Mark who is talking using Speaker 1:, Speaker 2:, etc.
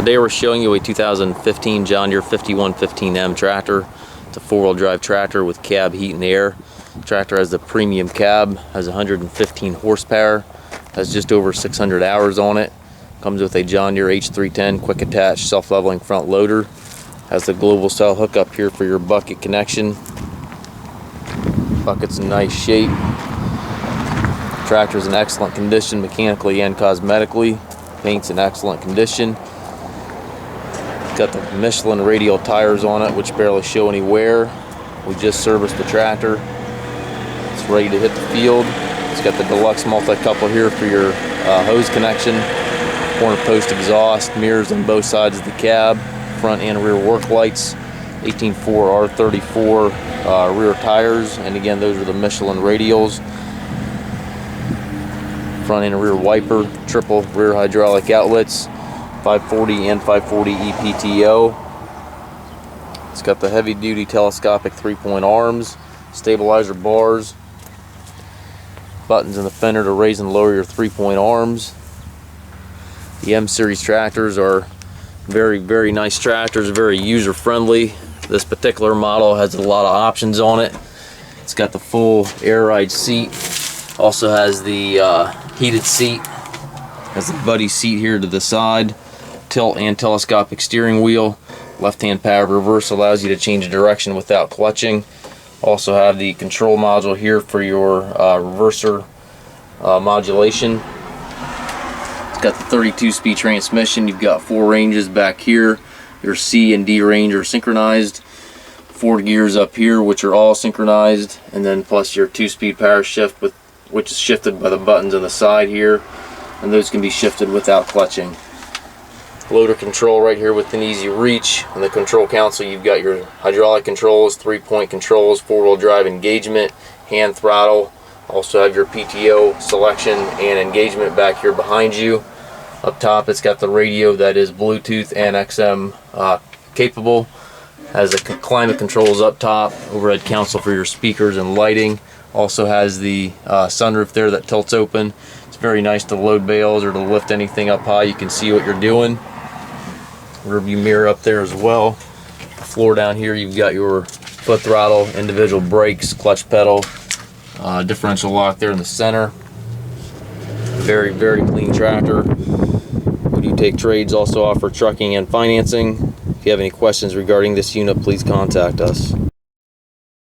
Speaker 1: Today we're showing you a 2015 John Deere 5115M tractor. It's a four-wheel drive tractor with cab heat and air. The tractor has the premium cab, has 115 horsepower, has just over 600 hours on it. Comes with a John Deere H310 quick attach self-leveling front loader. Has the global style hookup here for your bucket connection. Bucket's in nice shape. Tractor's in excellent condition mechanically and cosmetically. Paint's in excellent condition. Got the Michelin Radial tires on it, which barely show any wear. We just serviced the tractor. It's ready to hit the field. It's got the Deluxe multi-coupler here for your hose connection. Corner post exhaust, mirrors on both sides of the cab, front and rear work lights, 18.4 R34 rear tires, and again those are the Michelin Radials. Front and rear wiper, triple rear hydraulic outlets, 540 and 540 PTO. It's got the heavy duty telescopic 3-point arms, stabilizer bars, buttons in the fender to raise and lower your 3-point arms. The M series tractors are very nice tractors, very user friendly. This particular model has a lot of options on it. It's got the full air ride seat, also has the heated seat, has the buddy seat here to the side, tilt and telescopic steering wheel, left-hand power reverse allows you to change direction without clutching. Also have the control module here for your reverser modulation. It's got the 32-speed transmission. You've got 4 ranges back here. Your C and D range are synchronized. 4 gears up here, which are all synchronized, and then plus your 2-speed power shift, which is shifted by the buttons on the side here, and those can be shifted without clutching. Loader control right here with an easy reach. On the control console you've got your hydraulic controls, 3-point controls, 4-wheel drive engagement, hand throttle. Also have your PTO selection and engagement back here behind you. Up top it's got the radio that is Bluetooth and XM capable. Has the climate controls up top, overhead console for your speakers and lighting. Also has the sunroof there that tilts open. It's very nice to load bales or to lift anything up high. You can see what you're doing. Rear view mirror up there as well. The floor down here you've got your foot throttle, individual brakes, clutch pedal, differential lock there in the center. Very clean tractor. We do take trades, also offer trucking and financing. If you have any questions regarding this unit, please contact us.